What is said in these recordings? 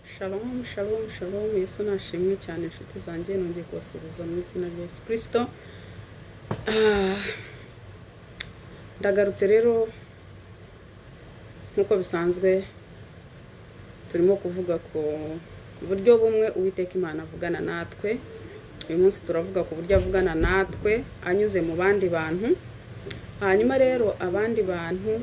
Shalom, shalom, shalom. Yesu nashimwe cyane inshuti zanjye, nongeye kubasuhuza mu izina rya Yesu Kristo. Ndagarutse rero nkuko bisanzwe turimo kuvuga ku buryo bumwe Uwiteka Imana avugana natwe. Uyu munsi turavuga ku buryo avugana natwe anyuze mu bandi bantu. Hanyuma rero abandi bantu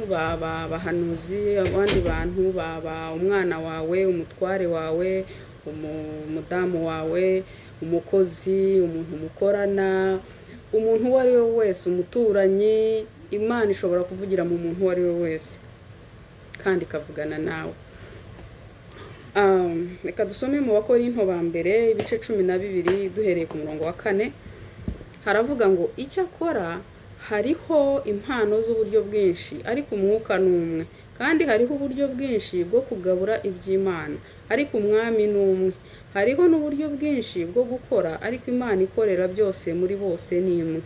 baba bahanuzi, abandi bantu baba umwana wawe, umutware wawe, umudamu wawe, umukozi, umuntu mukorana, umuntu uwo ari we wese, umuturanyi. Imana ishobora kuvugira mu muntu uwo ari we wese kandi ikavugana nawe. Reka dusome mu Bakorinto ba mbere ibice 12 duhereye ku murongo wa 4. Haravuga ngo icyakora hariho impano z'uburyo bwinshi ariko umwuka n'umwe, kandi hariho uburyo bwinshi bwo kugabura iby'Imana ariko umwami n'umwe. Hariho n'uburyo bwinshi bwo gukora ariko Imana ikorera byose muri bose n'imwe.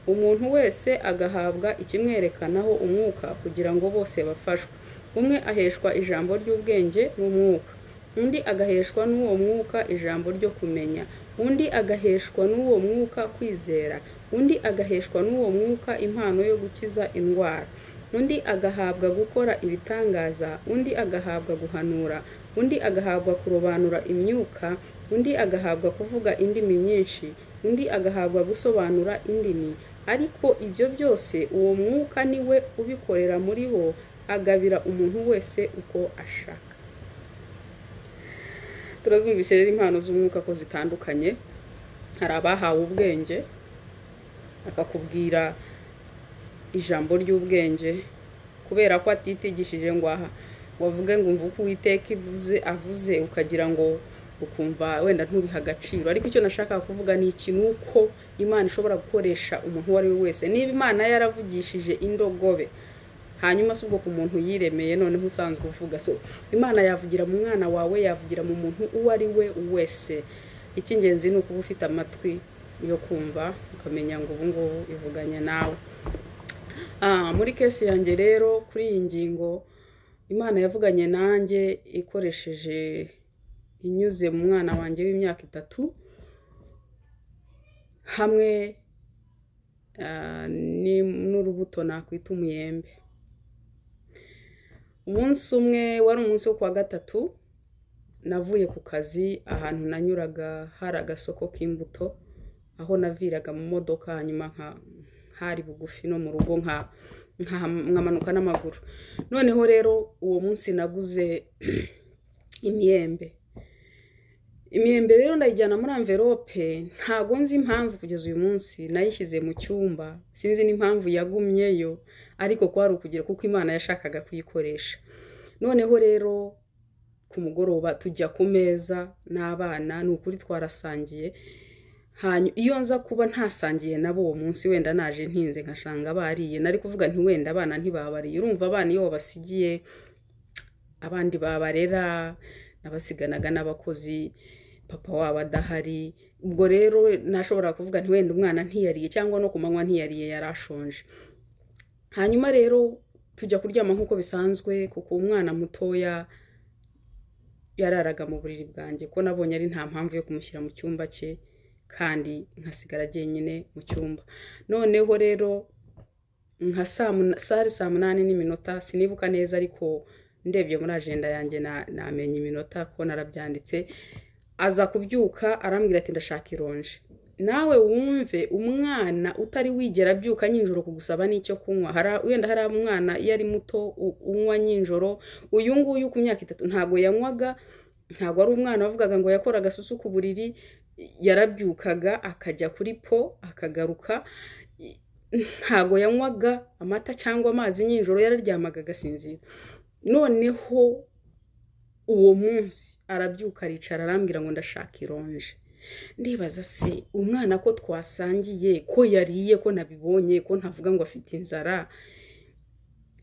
Umuntu wese agahabwa ikimwerekanaho umwuka kugira ngo bose bafashwe. Umwe aheshwa ijambo ry'ubwenge n'umwuka, undi agaheshwa n'uwo mwuka ijambo ryo kumenya, undi agaheshwa n'uwo mwuka kwizera, undi agaheshwa n'uwo mwuka impano yo gukiza indwara, undi agahabwa gukora ibitangaza, undi agahabwa guhanura, undi agahabwa kurobanura imyuka, undi agahabwa kuvuga indimi nyinshi, undi agahabwa gusobanura indimi. Ariko ibyo byose uwo mwuka niwe ubikorera muri bo, agabira umuntu wese uko ashaka. Turazumvise rero impano z'umwuka ko zitandukanye. Hari abahawe ubwenge, akakubwira ijambo ry'ubwenge kubera ko atitigishije ngo wavuge ngo umva uko Uwiteka avuze ukagira ngo ukumva wenda ntubiha agaciro. Ariko icyo nashaka kuvuga ni ikintu uko Imana ishobora gukoresha umuntu uwo ari we wese. Niba Imana yaravugishije indogobe, hanyuma subwo ku muntu yiremeye noneho usanzwe uvuga, so Imana yavugira mu mwana wawe, yavugira mu muntu uwo ari we wese. Icy'ingenzi ni ukuba ufite amatwi yo kumva ukamenya ngo ubu ngubu ivuganye nawe. Muri kesi yanjye rero kuri iyi ngingo Imana yavuganye nanjye ikoresheje inyuze mu mwana wanjye w'imyaka 3 hamwe n'urubuto nakwita umuyembe. Umunsi umwe wari umunsi wo kwa gatatu, navuye ku kazi ahantu nanyuraga hari agasoko k'imbuto, aho naviraga mu modoka hanyuma hari bugufi no mu rugo nkamanuka n'amaguru. Noneho rero uwo munsi naguze imyembe rero ndayijyana muri envelope. Ntago nzi impamvu kugeza uyu munsi nayishyize mu cyumba, sinzi n'impamvu yagumyeyo, ariko kwari ukugira kuko Imana yashakaga kuyikoresha. Noneho rero ku mugoroba tujya ku meza n'abana, ni ukuri twarasangiye. Hanyuma iyo nza kuba ntasangiye nabo uwo munsi, wenda naje ntinze nkashanga bariye, nari kuvuga nti wenda abana ntibabariye. Urumva abana iyo babasigiye abandi babarera, nabasiganaga n'abakozi, papa wabo adahari, ubwo rero nashobora kuvuga nti wenda umwana ntiyariye cyangwa no kumanywa ntiyariye, yarashonje. Hanyuma rero tujya kuryama nkuko bisanzwe, kuko umwana mutoya yararaga mu buriri bwanjye, ko nabonye ari nta mpamvu yo kumushyira mu cyumba cye kandi nkasigara jyenyine mu cyumba. Noneho rero nka saa 8:00 sinibuka neza, ariko ndebye muri agenda yanjye namenye iminota ko narabyanditse. Aza kubyuka arambwira ati ndashaka ironje. Nawe wumve umwana utari wigera byuka nyinjoro kugusaba n'icyo kunywa. Wenda hari umwana iyo ari muto unywa nyinjoro. Uyu nguyu ku myaka 3 ntago yanywaga, ntago ari umwana wavugaga ngo yakoraga susu ku buriri. Yarabyukaga akajya kuri po akagaruka. Ntago yanywaga amata cyangwa amazi nyinjoro, yararyamaga agasinzira. Noneho uwo munsi arabyuka aricara arambwira ngo ndashaka ironje. Ndibaza se umwana ko twasangiye, ko yariye, ko nabibonye, ko ntavuga ngo afite inzara,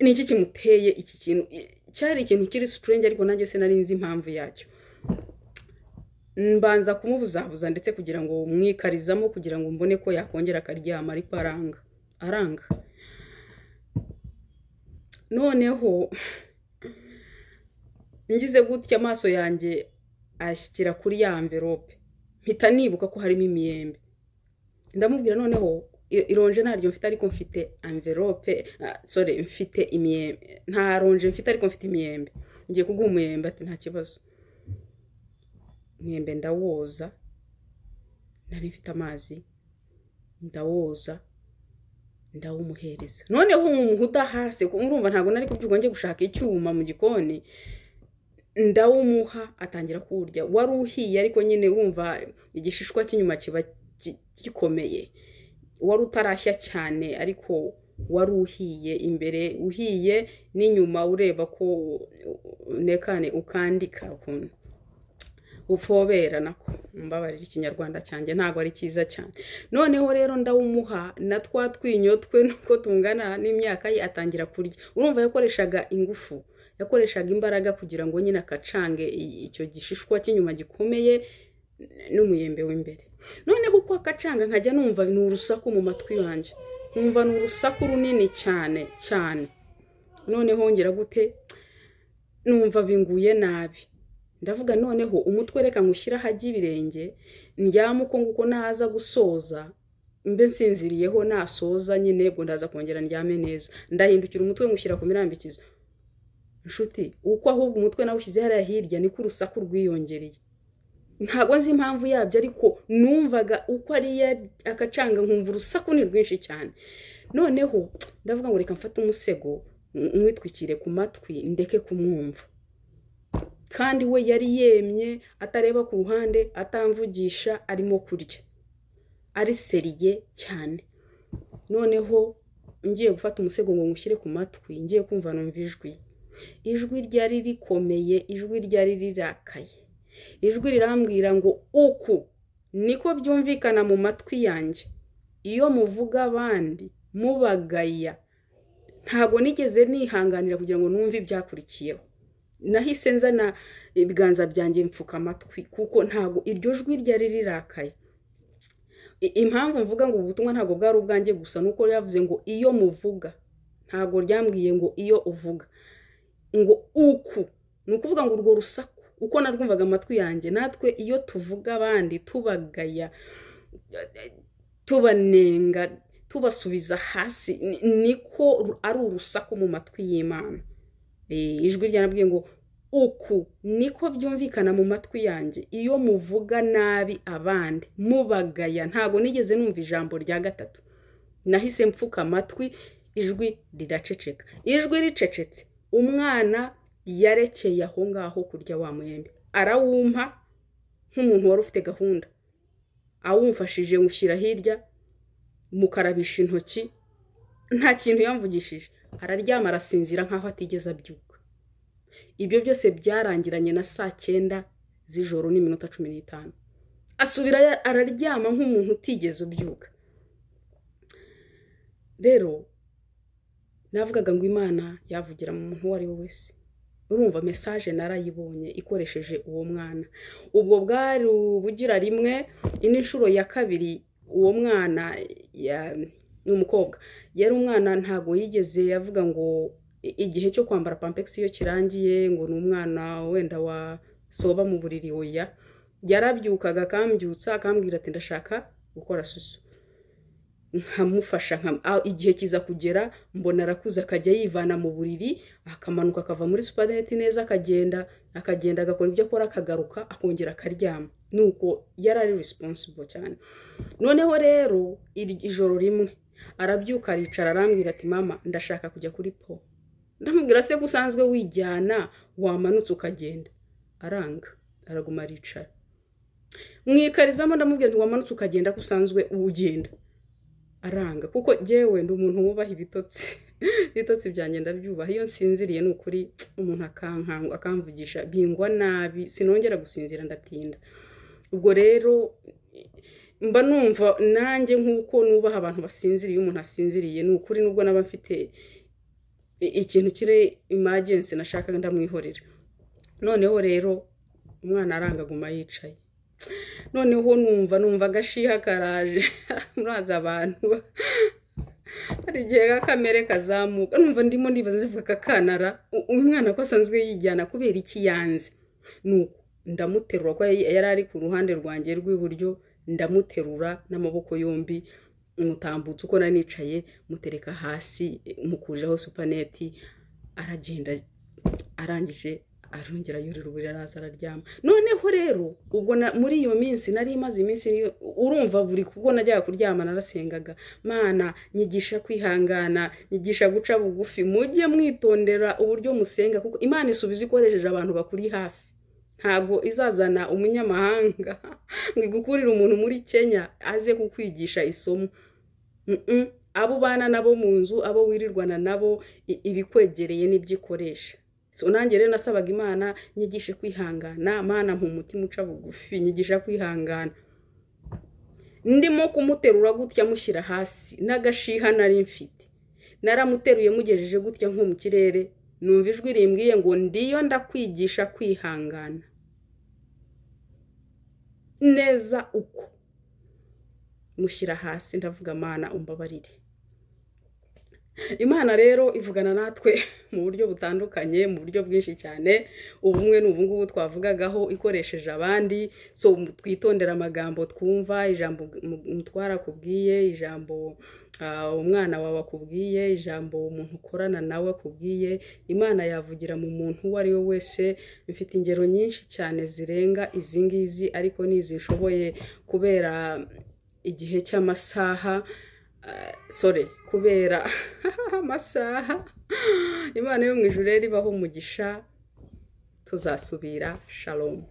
ni iki kimuteye iki kintu? Cyari ikintu kiri strange, ariko nanjye se nari nzi impamvu yacyo. Mbanza kumubuzabuza ndetse kugira ngo mwikarizamo kugira ngo mbone ko yakongera akaryama, ariko aranga. Noneho ngize gutya amaso yanjye ashyikira kuri ya envelope mpita nibuka ko harimo imyembe ndamubwira noneho ironje naryo mfite ariko mfite envelope mfite imyembe nta ronje mfite ariko mfite imyembe ngiye kuguha umwembe ati nta kibazo umwembe ndawoza nari mfite amazi ndawoza ndawumuhereza noneho nkumuhuda hasi urumva ntago nari kubyuka ngiye gushaka icyuma mu gikoni ndawumuha atangira kurya wari uhiye ariko nyine wumva igishishwa cy'inyuma kiba gikomeye wari utarashya cyane ariko wari uhiye imbere uhiye n'inyuma ureba ko nekane ukandika ukuntu ufobera nako mbabarira ikinyarwanda cyanjye ntago ari cyiza cyane noneho rero ndawumuha na twinyo twe nuko tungana n'imyaka ye atangira kurya urumva yakoreshaga ingufu yakoreshaga imbaraga kugira ngo nyine akacange icyo gishishwa cy'inyuma gikomeye n'umuyembe w'imbere noneho uko akacanga nkajya numva ni urusaku mu matwi yanjye numva ni urusaku runini cyane cyane noneho ngera gute numva binguye nabi ndavuga noneho umutwe reka ngushyira hajya ibirenge ndyama uko nguko naza gusoza mbe nsinziriyeho nasoza nyine ngo ndaza kongera ndyame neza ndahindukira umutwe ngushyira ku mirambikizo nshuti uko ahubwo umutwe nawushyize hariya hirya niko urusaku rwiyongereye ntago nzi impamvu yabyo ariko numvaga uko ari akacanga nkumva urusaku ni rwinshi cyane noneho ndavuga ngo reka mfate umusego mwitwikire ku matwi ndeke kumwumva kandi we yari yemye atareba ku ruhande atamvugisha arimo kurya ari seriye cyane noneho ngiye gufata umusego ngo ngushyire ku matwi ngiye kumva numva ijwi ryari rikomeye ijwi ryari rirakaye ijwi rirambwira ngo uku niko byumvikana mu matwi yanjye iyo muvuga abandi mubagaya ntago nigeze nihanganira kugira ngo numve ibyakurikiyeho nahise nzana ibiganza byanjye mfuka amatwi kuko ntago iryo jwi ryari rirakaye impamvu mvuga ngo ubutumwa ntago bwari ubwanjye gusa nuko yavuze ngo iyo muvuga ntago ryambwiye ngo iyo uvuga ngo uku nukuvuga ngo urwo rusaku uko narwumvaga amatwi yanjye natwe iyo tuvuga abandi tubagaya tubanenga tubasubiza hasi niko ari urusaku mu matwi y'Imana ijwi ryanabwiye ngo uku niko byumvikana mu matwi yanjye iyo muvuga nabi abandi mubagaya ntago nigeze numva ijambo rya gatatu nahise mfuka amatwi ijwi riraceceka ijwi ricecetse umwana yarekeye aho ngaho kurya wa mwembe arawumpa nk'umuntu wari ufite gahunda awumfashije ngushyira hirya mukarabisha intoki nta kintu yamvugishije araryama arasinzira nkaho atigeze abyuka ibyo byose byarangiranye na 9:00 z'ijoro n'iminota 15 asubira araryama nk'umuntu utigeze ubyuka rero navugaga ngo Imana yavugira mu muntu wari wese urumva message narayibonye ikoresheje uwo mwana ubwo bwari ubugira rimwe inshuro ya kabiri uwo mwana n'umukobwa yari umwana ntago yigeze yavuga ngo igihe cyo kwambara pampers iyo kirangiye ngo n'umwana wenda wasoba mu buriri oya yarabyukaga akambyutsa akambwira ati ndashaka gukora susu nkamufasha igihe kiza kugera mbona arakuza akajya yivana mu buriri akamanuka akava muri supernet neza akagenda agakora ibyo akora akagaruka akongera akaryama nuko yarari responsible cyane noneho rero ijoro rimwe arabyuka aricara arambwira ati mama ndashaka kujya kuri po ndamubwira se gusanzwe wijyana wamanutse ukagenda aranga araguma aricara mwikarizamo ndamubwira nti wamanutse ukagenda kusanzwe ugenda aranga kuko jewe ndi umuntu wubaha ibitotsi byanjye ndabyubaha iyo nsinziriye n'ukuri umuntu akamvugisha bingwa nabi sinongera gusinzira ndatinda ubwo rero mba numva nanjye nkuko nubaha abantu basinziriye umuntu asinziriye n'ukuri nubwo naba mfite ikintu kire emergency nashaka ndamwihorera noneho rero umwana arangaguma yicaye noneho numva agashiha karaje muraza abantu hari igihe kamere kazamuka numva ndimo ndibaza zivuga kakanara umwana ko asanzwe yijyana kubera iki yanze nuko ndamuterura ko yari ari ku ruhande rwanjye rw'iburyo ndamuterura n'amaboko yombi umutambutse uko nanicaye mutereka hasi mukuriraho supaneti aragenda arangije arongera yurira uburiri araza araryama noneho rero ubwo muri iyo minsi nari imaze iminsi urumva buri kuko najyaga kuryama narasengaga mana nyigisha kwihangana nyigisha guca bugufi mujye mwitondera uburyo musenga kuko Imana isubiza ikoresheje abantu bakuri hafi ntago izazana umunyamahanga ngo igukurire umuntu muri Kenya aze kukwigisha isomo abo bana nabo mu nzu abo wirirwana nabo ibikwegereye n'ibyikoresha so nanjye rero nasabaga Imana nyigishe kwihangana mana mu mutima uca bugufi nyigisha kwihangana ndimo kumuterura gutya mushyira hasi n'agashiha nari mfite naramuteruye mugejeje gutya nko mu kirere numva ijwi rimbwiye ngo ndiyo ndakwigisha kwihangana neza uko mushyira hasi ndavuga Mana umbabarire Imana rero ivugana natwe mu buryo butandukanye mu buryo bwinshi cyane ubumwe n'ubungubu twavugagaho ikoresheje abandi so twitondera amagambo twumva ijambo mutwara kubwiye ijambo umwana wawe akubwiye ijambo umuntu ukorana nawe akubwiye Imana yavugira mu muntu uwo ari we wese mfite ingero nyinshi cyane zirenga izi ngizi ariko nizishoboye kubera igihe cy'amasaha kubera amasaha Imana yo mu ijuru rero ibaho umugisha tuzasubira shalom